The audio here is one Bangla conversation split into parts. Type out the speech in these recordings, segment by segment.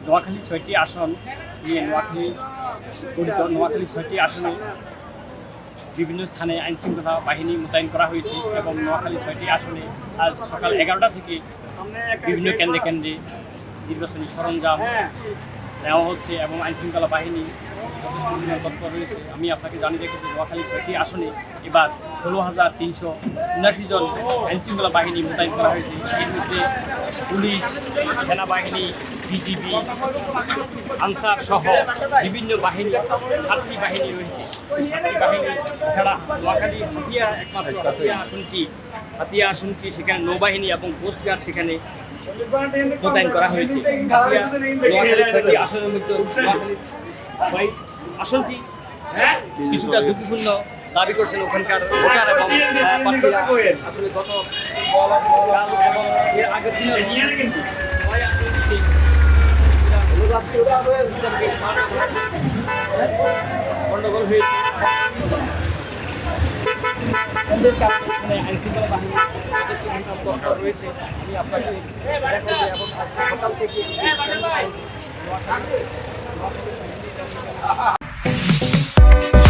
নোয়াখালী ৬টি আসন নিয়ে নোয়াখালী ৬টি আসনে বিভিন্ন স্থানে আইনশৃঙ্খলা বাহিনী মোতায়েন করা হয়েছে এবং নোয়াখালী ৬টি আসনে আজ সকাল ১১টা থেকে বিভিন্ন কেন্দ্রে কেন্দ্রে নির্বাচনী সরঞ্জাম নেওয়া হচ্ছে এবং আইনশৃঙ্খলা বাহিনী যথেষ্ট পরিমাণ তৎপর রয়েছে। আমি আপনাকে জানিয়ে রেখেছি নোয়াখালী ৬টি আসনে এবার ১৬,৩৭৯ জন আইনশৃঙ্খলা বাহিনী মোতায়েন করা হয়েছে। এর মধ্যে পুলিশ, সেনাবাহিনী, বিজিবি, আনসার সহ বিভিন্ন বাহিনী ৭টি বাহিনী রয়েছে। এই ৭টি বাহিনী ছাড়া নোয়াখালী হাতিয়া আসনটি সেখানে নৌবাহিনী এবং কোস্টগার্ড সেখানে মোতায়েন করা হয়েছে। নোয়াখালী ৬টি আসনের মধ্যে নোয়াখালী আসনটি কিছুটা ঝুঁকিপূর্ণ দাবি করছেন ওখানকার ভোটার এবং প্রার্থীরা। আসলে গতকাল এবং এর আগের দিনে ছয় আসনটিতে গণ্ডগোল হয়েছে। আইনশৃঙ্খলা বাহিনী রয়েছে। আমি আপনাকে দেখাচ্ছি এবং সকাল থেকে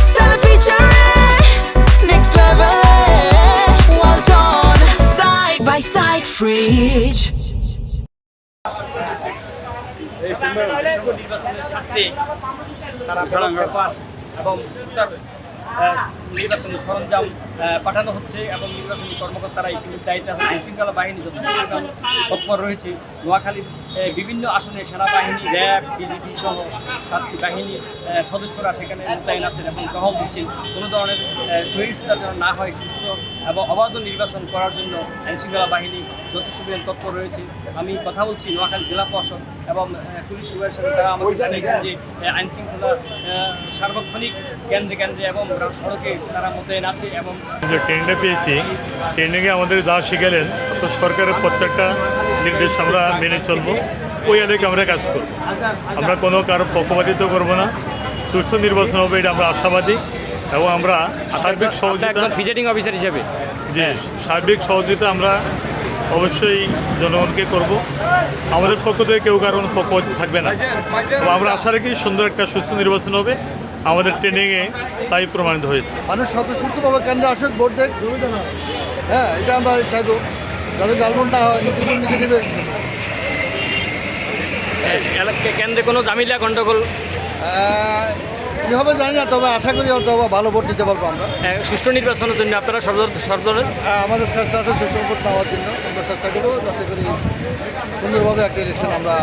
Stella featuring next level. Well done, side by side, fridge. নির্বাচনের স্বার্থে তারা পেপার এবং নির্বাচনী সরঞ্জাম পাঠানো হচ্ছে এবং নির্বাচনী কর্মকর্তারা ইতিমধ্যে দায়িত্বে আছেন। আইনশৃঙ্খলা বাহিনী যথেষ্ট তৎপর রয়েছে। নোয়াখালীর বিভিন্ন আসনে সেনাবাহিনী, র্যাব, বিজিবি সহ 7টি বাহিনীর সদস্যরা সেখানে মোতায়েন আছেন এবং টহল দিচ্ছেন। কোনো ধরনের সহিংসতা যেন না হয়, সুষ্ঠু এবং অবাধ নির্বাচন করার জন্য আইনশৃঙ্খলা বাহিনী যথেষ্ট তৎপর রয়েছে। আমি কথা বলছি নোয়াখালী জেলা প্রশাসক এবং পুলিশ সুপারের সাথে, তারা আমাকে জানিয়েছেন যে আইনশৃঙ্খলা সার্বক্ষণিক কেন্দ্রে কেন্দ্রে এবং সড়কে তারা মোতায়েন আছে। এবং যে ট্রেনিংটা পেয়েছি, ট্রেনিংয়ে আমাদের যা শিখালেন তো সরকারের প্রত্যেকটা নির্দেশ আমরা মেনে চলবো, ওই আলোকে আমরা কাজ করব। আমরা কোনো কারো পক্ষপাতিত্ব করবো না, সুষ্ঠু নির্বাচন হবে এটা আমরা আশাবাদী এবং আমরা সার্বিক সহযোগিতা ভিজিটিং অফিসার হিসেবে সার্বিক সহযোগিতা আমরা অবশ্যই জনগণকে করব। আমাদের পক্ষ থেকে কেউ কারণ পক্ষ থাকবে না। তো আমরা আশা রাখি সুন্দর একটা সুস্থ নির্বাচন হবে। আমাদের ট্রেনিংয়ে তাই প্রমাণিত হয়েছে। মানুষ সুস্থভাবে কেন্দ্রে আসুক, ভোট দেখ। হ্যাঁ, এটা আমরা চাইবো যাতে জালমন না হয়, নীতিগুলো নিচে দেবে। কেন্দ্রে কোনো জামিলা গণ্ডগোল কী হবে জানি না, তবে আশা করি হয়তো ভালো ভোট দিতে পারবো আমরা। সুষ্ঠু নির্বাচনের জন্য আপনারা সর্বদলের আমাদের চেষ্টা আছে সুষ্ঠু ভোট নেওয়ার জন্য। আমরা চেষ্টা করবো যাতে করে সুন্দরভাবে একটা ইলেকশন আমরা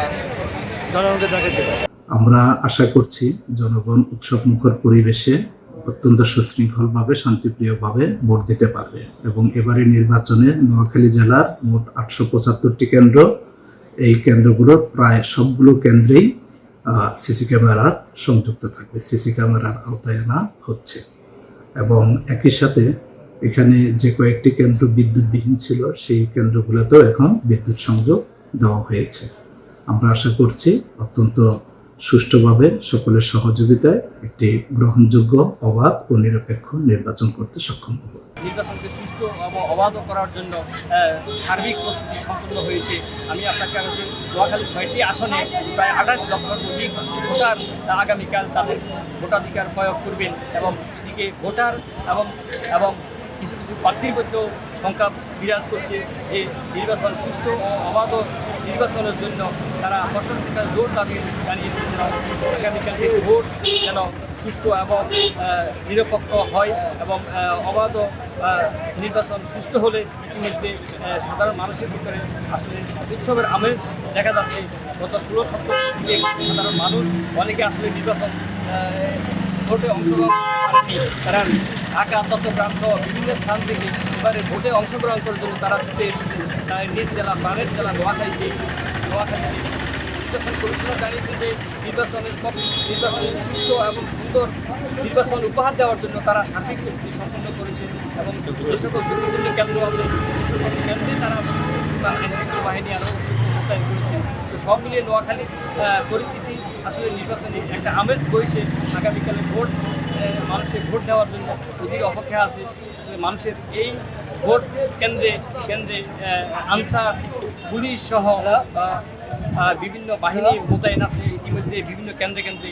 জনগণকে দেখাতে পারি। আমরা আশা করছি জনগণ উৎসবমুখর পরিবেশে অত্যন্ত সুশৃঙ্খলভাবে, শান্তিপ্রিয়ভাবে ভোট দিতে পারবে এবং এবারে নির্বাচনে নোয়াখালী জেলার মোট 875টি কেন্দ্র, এই কেন্দ্রগুলোর প্রায় সবগুলো কেন্দ্রেই সিসি ক্যামেরা সংযুক্ত থাকবে, সিসি ক্যামেরার আওতায় আনা হচ্ছে। এবং একই সাথে এখানে যে কয়েকটি কেন্দ্র বিদ্যুৎবিহীন ছিল, সেই কেন্দ্রগুলোতেও এখন বিদ্যুৎ সংযোগ দেওয়া হয়েছে। আমরা আশা করছি অত্যন্ত সুষ্ঠুভাবে সকলের সহযোগিতায় একটি গ্রহণযোগ্য, অবাধ ও নিরপেক্ষ নির্বাচন করতে সক্ষম হব। নির্বাচনকে সুষ্ঠু এবং অবাধ করার জন্য সার্বিক প্রস্তুতি সম্পন্ন হয়েছে। আমি আপনাকে নোয়াখালী 6টি আসনে প্রায় 28 লক্ষের অধিক ভোটার আগামীকাল তাদের ভোটাধিকার প্রয়োগ করবেন এবং এদিকে ভোটার এবং কিছু কিছু প্রার্থীর মধ্যেও সংখ্যা বিরাজ করছে যে নির্বাচন সুষ্ঠু ও অবাধ নির্বাচনের জন্য তারা প্রশাসনের কাছে জোর দাবি জানিয়েছেন আগামীকাল এই ভোট যেন সুষ্ঠু এবং নিরপেক্ষ হয় এবং অবাধ নির্বাচন সুষ্ঠু হলে ইতিমধ্যে সাধারণ মানুষের ভিতরে আসলে উৎসবের আমেজ দেখা যাচ্ছে। গত 16-17 থেকে সাধারণ মানুষ অনেকে আসলে নির্বাচন ভোটে অংশগ্রহণ করেনি। তারা ঢাকা, চট্টগ্রাম সহ বিভিন্ন স্থান থেকে এবারে ভোটে অংশগ্রহণ করার জন্য তারা ছুটে নিজ জেলা, প্রাণের জেলা নোয়াখালীতে নির্বাচন কমিশনার জানিয়েছে যে নির্বাচনের সুষ্ঠু এবং সুন্দর নির্বাচন উপহার দেওয়ার জন্য তারা সার্বিক প্রস্তুতি সম্পন্ন করেছে এবং যে সকল ঝুঁকিপূর্ণ কেন্দ্র আছে সেই সকল কেন্দ্রে তারা আইনশৃঙ্খলা বাহিনী আরও মোতায়েন করেছে। তো সব মিলিয়ে নোয়াখালীর পরিস্থিতি আসলে নির্বাচনে একটা আমেজ বইছে। আগামীকালে ভোট, মানুষের ভোট দেওয়ার জন্য অধীর অপেক্ষা আছে। আসলে মানুষের এই ভোট কেন্দ্রে আনসার, পুলিশ সহ বিভিন্ন বাহিনী মোতায়েন আছে, ইতিমধ্যে বিভিন্ন কেন্দ্রে কেন্দ্রে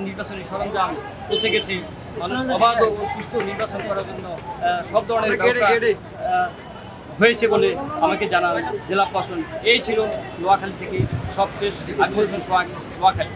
নির্বাচনী সরঞ্জাম পৌঁছে গেছে। মানুষ অবাধ ও সুষ্ঠু নির্বাচন করার জন্য সব ধরনের ব্যবস্থা হয়েছে বলে আমাকে জানান জেলা প্রশাসন। এই ছিল নোয়াখালী থেকে সবশেষ আকবর হোসেন সোহাগ, নোয়াখালী।